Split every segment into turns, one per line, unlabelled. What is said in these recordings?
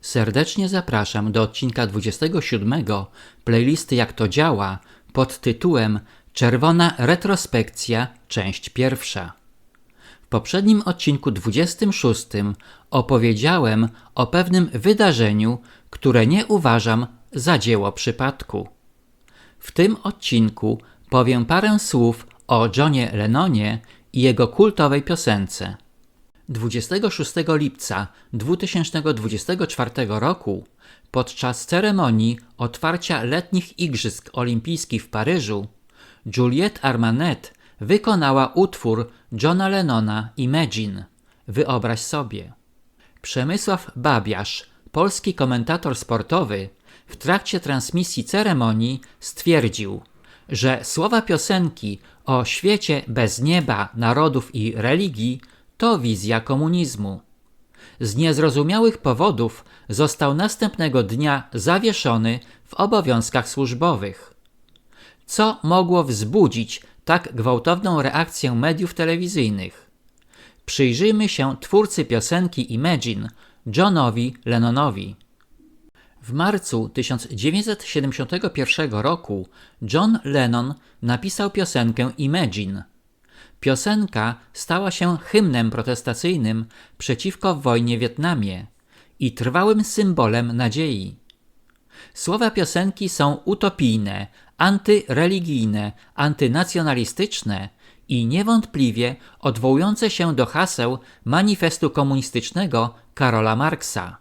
Serdecznie zapraszam do odcinka 27 playlisty Jak to działa pod tytułem Czerwona retrospekcja, część pierwsza. W poprzednim odcinku 26 opowiedziałem o pewnym wydarzeniu, które nie uważam za dzieło przypadku. W tym odcinku powiem parę słów o Johnie Lennonie i jego kultowej piosence. 26 lipca 2024 roku podczas ceremonii otwarcia letnich Igrzysk Olimpijskich w Paryżu Juliette Armanet wykonała utwór Johna Lennona Imagine. Wyobraź sobie. Przemysław Babiarz, polski komentator sportowy, w trakcie transmisji ceremonii stwierdził, że słowa piosenki o świecie bez nieba, narodów i religii to wizja komunizmu. Z niezrozumiałych powodów został następnego dnia zawieszony w obowiązkach służbowych. Co mogło wzbudzić tak gwałtowną reakcję mediów telewizyjnych? Przyjrzyjmy się twórcy piosenki Imagine, Johnowi Lennonowi. W marcu 1971 roku John Lennon napisał piosenkę Imagine. Piosenka stała się hymnem protestacyjnym przeciwko wojnie w Wietnamie i trwałym symbolem nadziei. Słowa piosenki są utopijne, antyreligijne, antynacjonalistyczne i niewątpliwie odwołujące się do haseł manifestu komunistycznego Karola Marksa,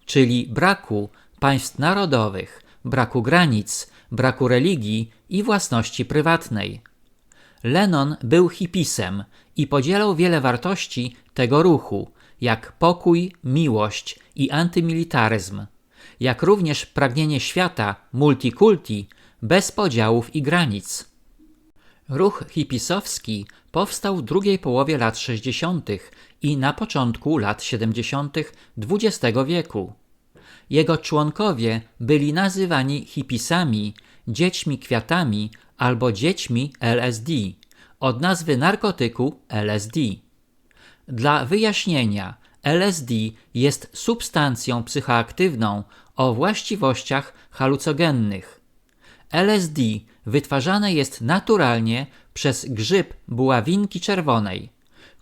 czyli braku państw narodowych, braku granic, braku religii i własności prywatnej. Lennon był hipisem i podzielał wiele wartości tego ruchu, jak pokój, miłość i antymilitaryzm, jak również pragnienie świata multikulti bez podziałów i granic. Ruch hipisowski powstał w drugiej połowie lat 60. i na początku lat 70. XX wieku. Jego członkowie byli nazywani hipisami, dziećmi kwiatami albo dziećmi LSD, od nazwy narkotyku LSD. Dla wyjaśnienia, LSD jest substancją psychoaktywną o właściwościach halucogennych. LSD wytwarzane jest naturalnie przez grzyb buławinki czerwonej,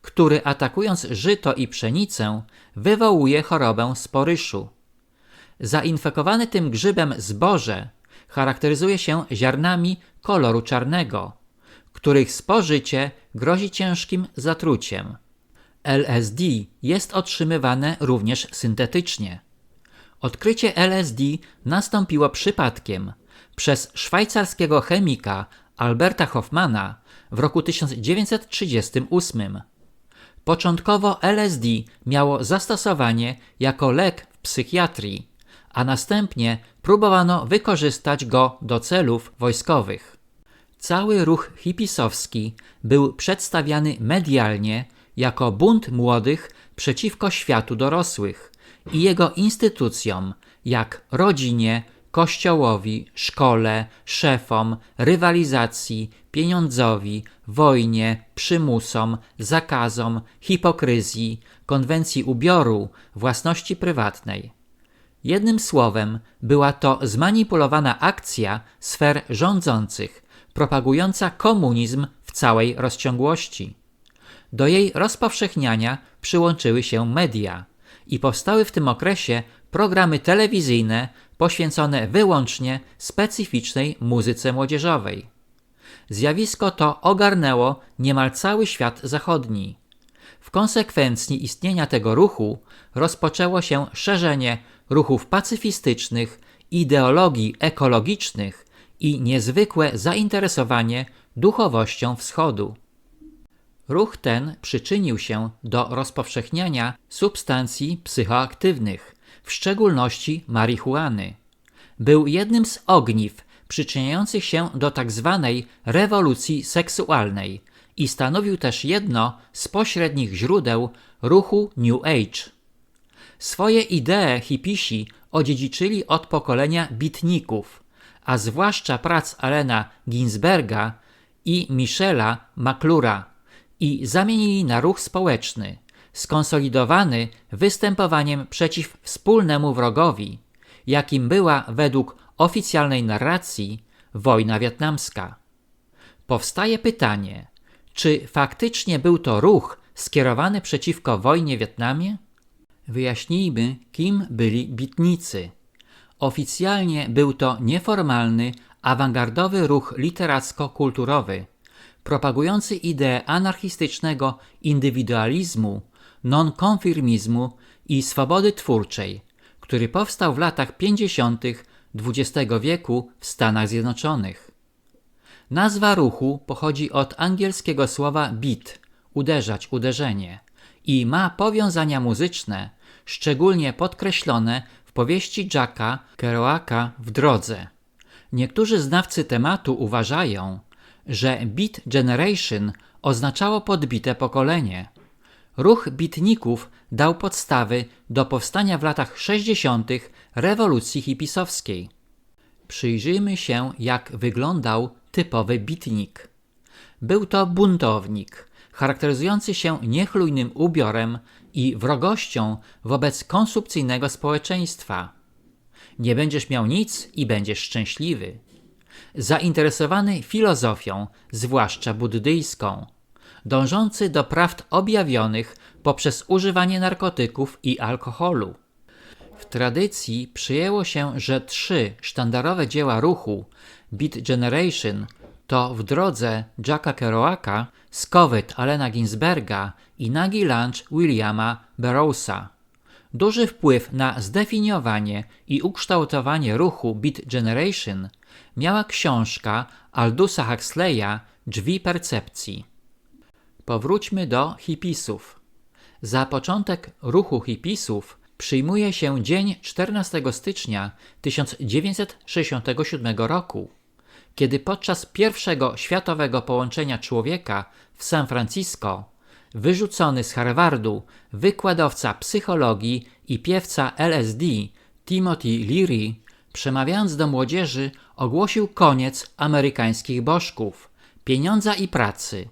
który atakując żyto i pszenicę wywołuje chorobę sporyszu. Zainfekowane tym grzybem zboże charakteryzuje się ziarnami koloru czarnego, których spożycie grozi ciężkim zatruciem. LSD jest otrzymywane również syntetycznie. Odkrycie LSD nastąpiło przypadkiem przez szwajcarskiego chemika Alberta Hofmana w roku 1938. Początkowo LSD miało zastosowanie jako lek w psychiatrii, a następnie próbowano wykorzystać go do celów wojskowych. Cały ruch hipisowski był przedstawiany medialnie jako bunt młodych przeciwko światu dorosłych i jego instytucjom, jak rodzinie, kościołowi, szkole, szefom, rywalizacji, pieniądzowi, wojnie, przymusom, zakazom, hipokryzji, konwencji ubioru, własności prywatnej. Jednym słowem, była to zmanipulowana akcja sfer rządzących, propagująca komunizm w całej rozciągłości. Do jej rozpowszechniania przyłączyły się media i powstały w tym okresie programy telewizyjne poświęcone wyłącznie specyficznej muzyce młodzieżowej. Zjawisko to ogarnęło niemal cały świat zachodni. W konsekwencji istnienia tego ruchu rozpoczęło się szerzenie ruchów pacyfistycznych, ideologii ekologicznych i niezwykłe zainteresowanie duchowością wschodu. Ruch ten przyczynił się do rozpowszechniania substancji psychoaktywnych, w szczególności marihuany. Był jednym z ogniw przyczyniających się do tzw. rewolucji seksualnej i stanowił też jedno z pośrednich źródeł ruchu New Age. Swoje idee hipisi odziedziczyli od pokolenia bitników, a zwłaszcza prac Allena Ginsberga i Michela McClura i zamienili na ruch społeczny, skonsolidowany występowaniem przeciw wspólnemu wrogowi, jakim była według oficjalnej narracji wojna wietnamska. Powstaje pytanie, czy faktycznie był to ruch skierowany przeciwko wojnie w Wietnamie? Wyjaśnijmy, kim byli bitnicy. Oficjalnie był to nieformalny, awangardowy ruch literacko-kulturowy, propagujący ideę anarchistycznego indywidualizmu, nonkonformizmu i swobody twórczej, który powstał w latach 50. XX wieku w Stanach Zjednoczonych. Nazwa ruchu pochodzi od angielskiego słowa beat, uderzać, uderzenie, i ma powiązania muzyczne, szczególnie podkreślone w powieści Jacka Kerouaka W drodze. Niektórzy znawcy tematu uważają, że Beat Generation oznaczało podbite pokolenie. Ruch bitników dał podstawy do powstania w latach 60. rewolucji hipisowskiej. Przyjrzyjmy się, jak wyglądał typowy bitnik. Był to buntownik, charakteryzujący się niechlujnym ubiorem i wrogością wobec konsumpcyjnego społeczeństwa. Nie będziesz miał nic i będziesz szczęśliwy. Zainteresowany filozofią, zwłaszcza buddyjską, dążący do prawd objawionych poprzez używanie narkotyków i alkoholu. W tradycji przyjęło się, że 3 sztandarowe dzieła ruchu Beat Generation to W drodze Jacka Kerouaka, Skowyt Allena Ginsberga i Nagi Lunch Williama Burroughsa. Duży wpływ na zdefiniowanie i ukształtowanie ruchu Beat Generation miała książka Aldusa Huxleya Drzwi percepcji. Powróćmy do hipisów. Za początek ruchu hipisów przyjmuje się dzień 14 stycznia 1967 roku, kiedy podczas pierwszego światowego połączenia człowieka w San Francisco wyrzucony z Harvardu wykładowca psychologii i piewca LSD Timothy Leary, przemawiając do młodzieży, ogłosił koniec amerykańskich bożków, pieniądza i pracy,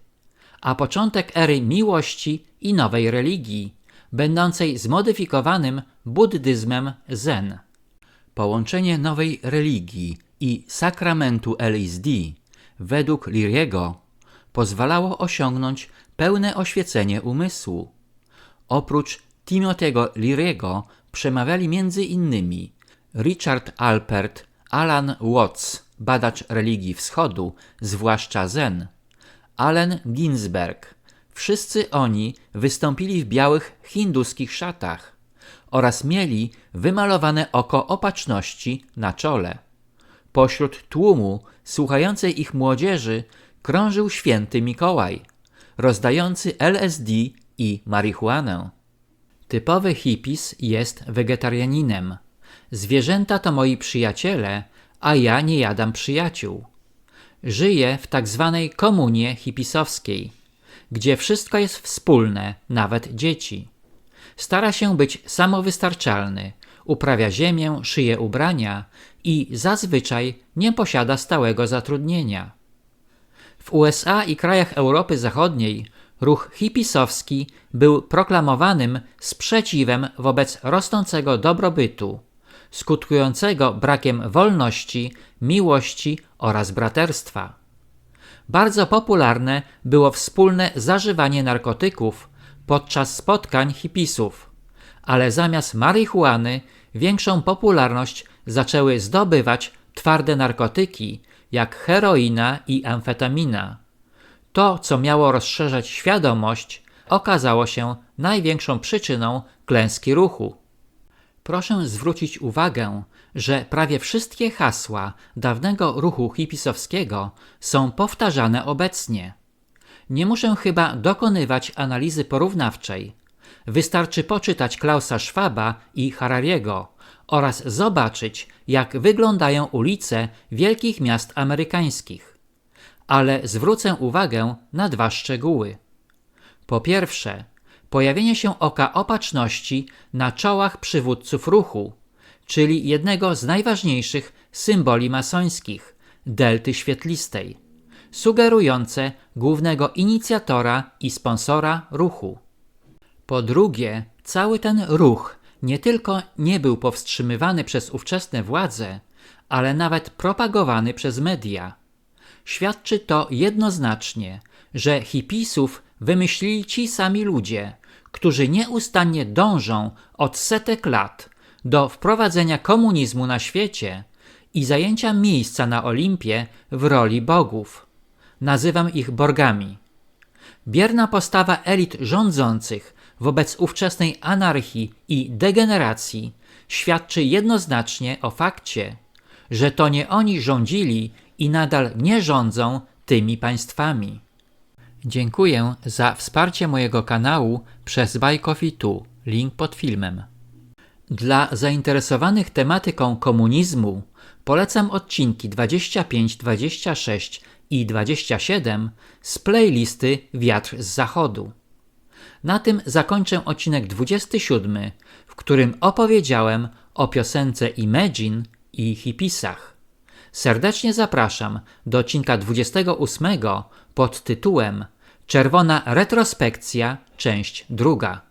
a początek ery miłości i nowej religii, będącej zmodyfikowanym buddyzmem Zen. Połączenie nowej religii i sakramentu LSD według Leary'ego pozwalało osiągnąć pełne oświecenie umysłu. Oprócz Timothy'ego Leary'ego przemawiali m.in. Richard Alpert, Alan Watts, badacz religii wschodu, zwłaszcza Zen, Allen Ginsberg. Wszyscy oni wystąpili w białych hinduskich szatach oraz mieli wymalowane oko opatrzności na czole. Pośród tłumu słuchającej ich młodzieży krążył święty Mikołaj, rozdający LSD i marihuanę. Typowy hipis jest wegetarianinem. Zwierzęta to moi przyjaciele, a ja nie jadam przyjaciół. Żyje w tak zwanej komunie hipisowskiej, gdzie wszystko jest wspólne, nawet dzieci. Stara się być samowystarczalny, uprawia ziemię, szyje ubrania i zazwyczaj nie posiada stałego zatrudnienia. W USA i krajach Europy Zachodniej ruch hipisowski był proklamowanym sprzeciwem wobec rosnącego dobrobytu, skutkującego brakiem wolności, miłości oraz braterstwa. Bardzo popularne było wspólne zażywanie narkotyków podczas spotkań hipisów, ale zamiast marihuany większą popularność zaczęły zdobywać twarde narkotyki jak heroina i amfetamina. To, co miało rozszerzać świadomość, okazało się największą przyczyną klęski ruchu. Proszę zwrócić uwagę, że prawie wszystkie hasła dawnego ruchu hipisowskiego są powtarzane obecnie. Nie muszę chyba dokonywać analizy porównawczej. Wystarczy poczytać Klausa Schwaba i Harariego oraz zobaczyć, jak wyglądają ulice wielkich miast amerykańskich. Ale zwrócę uwagę na 2 szczegóły. Po pierwsze, pojawienie się oka opatrzności na czołach przywódców ruchu, czyli jednego z najważniejszych symboli masońskich, delty świetlistej, sugerujące głównego inicjatora i sponsora ruchu. Po drugie, cały ten ruch nie tylko nie był powstrzymywany przez ówczesne władze, ale nawet propagowany przez media. Świadczy to jednoznacznie, że hipisów wymyślili ci sami ludzie, którzy nieustannie dążą od setek lat do wprowadzenia komunizmu na świecie i zajęcia miejsca na Olimpie w roli bogów. Nazywam ich borgami. Bierna postawa elit rządzących wobec ówczesnej anarchii i degeneracji świadczy jednoznacznie o fakcie, że to nie oni rządzili i nadal nie rządzą tymi państwami. Dziękuję za wsparcie mojego kanału przez Buy Coffee 2, link pod filmem. Dla zainteresowanych tematyką komunizmu polecam odcinki 25, 26 i 27 z playlisty Wiatr z Zachodu. Na tym zakończę odcinek 27, w którym opowiedziałem o piosence Imagine i hipisach. Serdecznie zapraszam do odcinka 28 pod tytułem Czerwona retrospekcja, część 2.